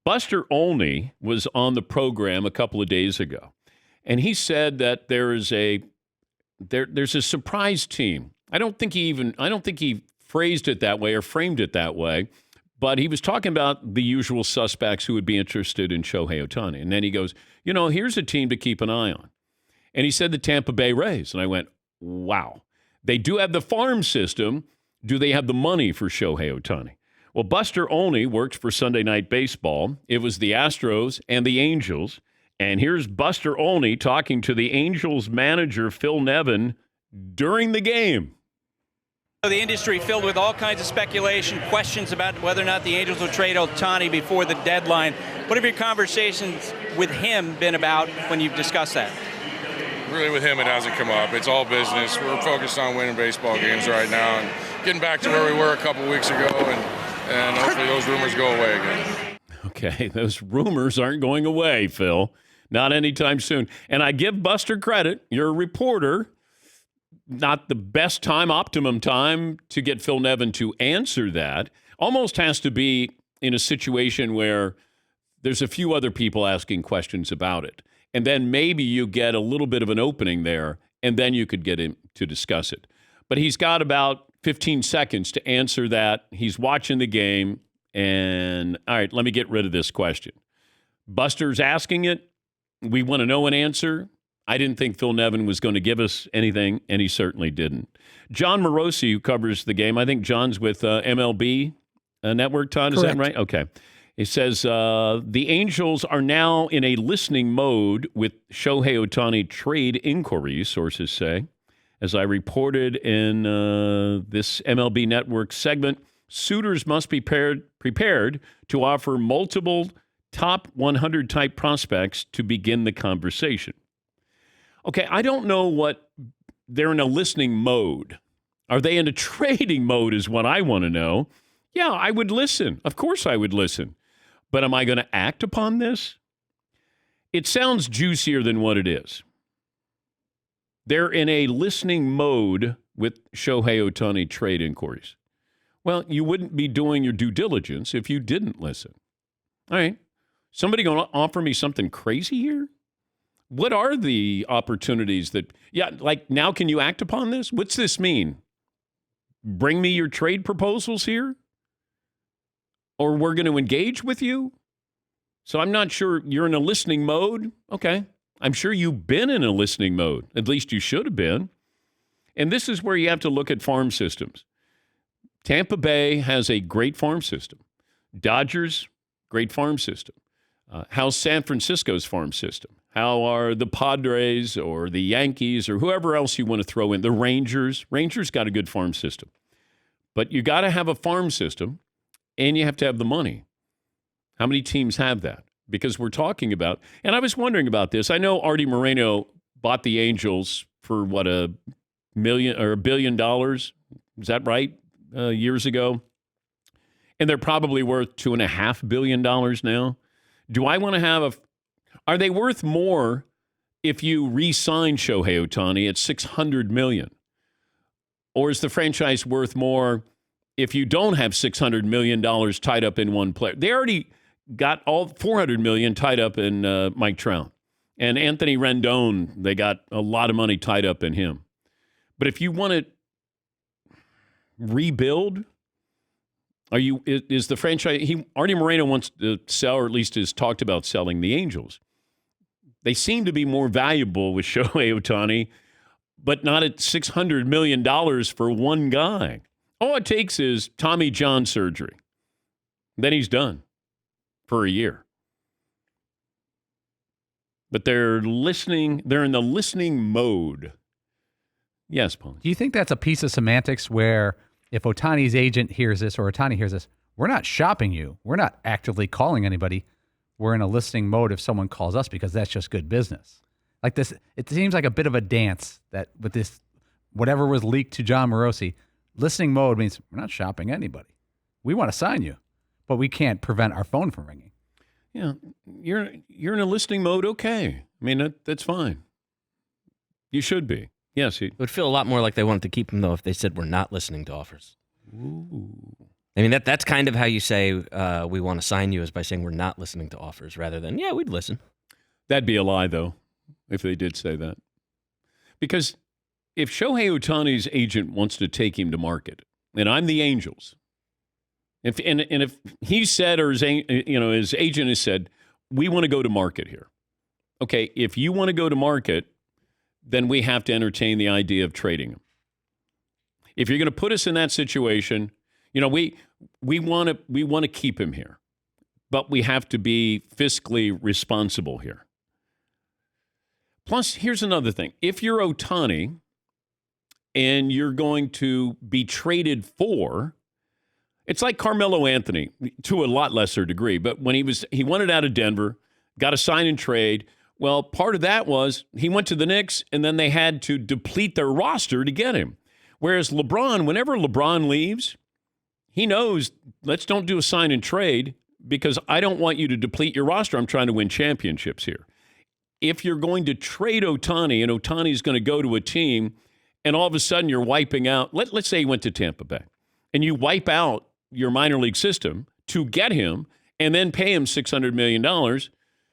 Buster Olney was on the program a couple of days ago, and he said that there's a surprise team. I don't think he phrased it that way or framed it that way, but he was talking about the usual suspects who would be interested in Shohei Ohtani. And then he goes, here's a team to keep an eye on. And he said the Tampa Bay Rays. And I went, wow. They do have the farm system. Do they have the money for Shohei Ohtani? Well, Buster Olney worked for Sunday Night Baseball. It was the Astros and the Angels. And here's Buster Olney talking to the Angels manager, Phil Nevin, during the game. The industry filled with all kinds of speculation, questions about whether or not the Angels will trade Ohtani before the deadline. What have your conversations with him been about when you've discussed that? Really, with him, it hasn't come up. It's all business. We're focused on winning baseball games right now and getting back to where we were a couple weeks ago, and hopefully those rumors go away again. Okay, those rumors aren't going away, Phil. Not anytime soon. And I give Buster credit. You're a reporter. Not the best optimum time to get Phil Nevin to answer that. Almost has to be in a situation where there's a few other people asking questions about it. And then maybe you get a little bit of an opening there, and then you could get him to discuss it. But he's got about 15 seconds to answer that. He's watching the game. And, all right, let me get rid of this question. Buster's asking it. We want to know an answer. I didn't think Phil Nevin was going to give us anything, and he certainly didn't. John Morosi, who covers the game, I think John's with MLB Network, Todd, is that right? Okay. He says, the Angels are now in a listening mode with Shohei Ohtani trade inquiries, sources say. As I reported in this MLB Network segment, suitors must be prepared to offer multiple top 100 type prospects to begin the conversation. Okay, I don't know what they're in a listening mode. Are they in a trading mode is what I want to know. Yeah, I would listen. Of course I would listen. But am I going to act upon this? It sounds juicier than what it is. They're in a listening mode with Shohei Ohtani trade inquiries. Well, you wouldn't be doing your due diligence if you didn't listen. All right. Somebody going to offer me something crazy here? What are the opportunities now can you act upon this? What's this mean? Bring me your trade proposals here? Or we're going to engage with you? So I'm not sure you're in a listening mode. Okay. I'm sure you've been in a listening mode. At least you should have been. And this is where you have to look at farm systems. Tampa Bay has a great farm system. Dodgers, great farm system. How's San Francisco's farm system? How are the Padres or the Yankees or whoever else you want to throw in? The Rangers. Rangers got a good farm system. But you got to have a farm system, and you have to have the money. How many teams have that? Because we're talking about, and I was wondering about this. I know Artie Moreno bought the Angels for what, $1 billion? Is that right? Years ago. And they're probably worth $2.5 billion now. Do I want to have are they worth more if you re-sign Shohei Ohtani at $600 million? Or is the franchise worth more if you don't have $600 million tied up in one player? They already got all $400 million tied up in Mike Trout. And Anthony Rendon, they got a lot of money tied up in him. But if you want to rebuild, is the franchise, Artie Moreno wants to sell, or at least has talked about selling the Angels. They seem to be more valuable with Shohei Ohtani, but not at $600 million for one guy. All it takes is Tommy John surgery. Then he's done for a year. But they're listening. They're in the listening mode. Yes, Paul. Do you think that's a piece of semantics where if Ohtani's agent hears this or Ohtani hears this, we're not shopping you. We're not actively calling anybody. We're in a listening mode if someone calls us because that's just good business. Like this, it seems like a bit of a dance that with this, whatever was leaked to John Morosi, listening mode means we're not shopping anybody. We want to sign you, but we can't prevent our phone from ringing. Yeah, you're in a listening mode. Okay, I mean that's fine. You should be. Yes, it would feel a lot more like they wanted to keep him though if they said we're not listening to offers. Ooh. I mean, that's kind of how you say we want to sign you, is by saying we're not listening to offers rather than, yeah, we'd listen. That'd be a lie, though, if they did say that. Because if Shohei Ohtani's agent wants to take him to market, and I'm the Angels, if he said, or his agent has said, we want to go to market here. Okay, if you want to go to market, then we have to entertain the idea of trading him. If you're going to put us in that situation, we want to keep him here, but we have to be fiscally responsible here. Plus, here's another thing. If you're Ohtani and you're going to be traded for, it's like Carmelo Anthony to a lot lesser degree, but when he wanted out of Denver, got a sign and trade. Well, part of that was he went to the Knicks and then they had to deplete their roster to get him. Whereas LeBron, whenever LeBron leaves, he knows, let's don't do a sign and trade because I don't want you to deplete your roster. I'm trying to win championships here. If you're going to trade Ohtani and Ohtani's going to go to a team and all of a sudden you're wiping out, let's say he went to Tampa Bay and you wipe out your minor league system to get him and then pay him $600 million,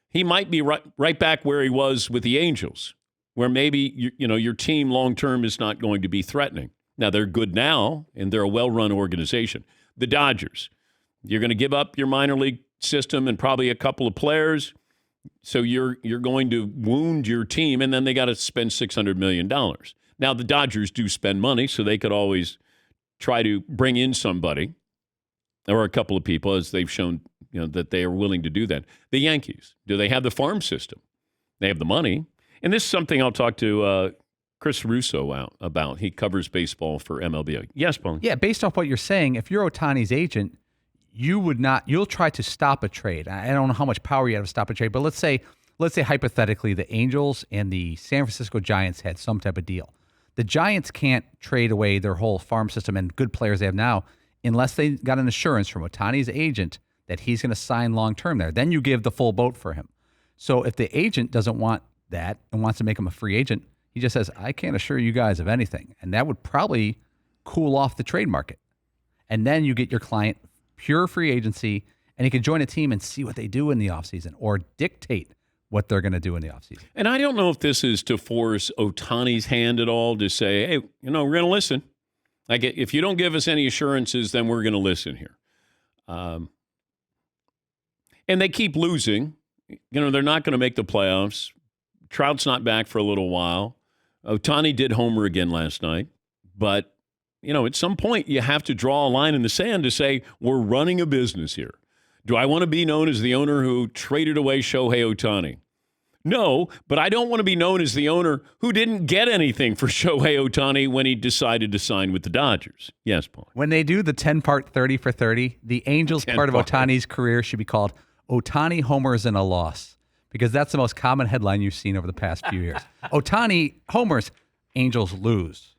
he might be right back where he was with the Angels, where maybe your team long-term is not going to be threatening. Now, they're good now, and they're a well-run organization. The Dodgers, you're going to give up your minor league system and probably a couple of players, so you're going to wound your team, and then they got to spend $600 million. Now, the Dodgers do spend money, so they could always try to bring in somebody or a couple of people, as they've shown that they are willing to do that. The Yankees, do they have the farm system? They have the money. And this is something I'll talk to Chris Russo about. He covers baseball for MLB. Yes, Paul. Yeah, based off what you're saying, if you're Ohtani's agent, you'll try to stop a trade. I don't know how much power you have to stop a trade, but let's say hypothetically the Angels and the San Francisco Giants had some type of deal. The Giants can't trade away their whole farm system and good players they have now unless they got an assurance from Ohtani's agent that he's going to sign long-term there. Then you give the full boat for him. So if the agent doesn't want that and wants to make him a free agent, he just says, I can't assure you guys of anything. And that would probably cool off the trade market. And then you get your client pure free agency, and he can join a team and see what they do in the offseason or dictate what they're going to do in the offseason. And I don't know if this is to force Ohtani's hand at all to say, hey, we're going to listen. Like, if you don't give us any assurances, then we're going to listen here. And they keep losing. They're not going to make the playoffs. Trout's not back for a little while. Ohtani did homer again last night. But, at some point you have to draw a line in the sand to say, we're running a business here. Do I want to be known as the owner who traded away Shohei Ohtani? No, but I don't want to be known as the owner who didn't get anything for Shohei Ohtani when he decided to sign with the Dodgers. Yes, Paul. When they do the 10-part 30 for 30, the Angels part of Ohtani's career should be called Ohtani homers and a loss, because that's the most common headline you've seen over the past few years. Ohtani homers, Angels lose.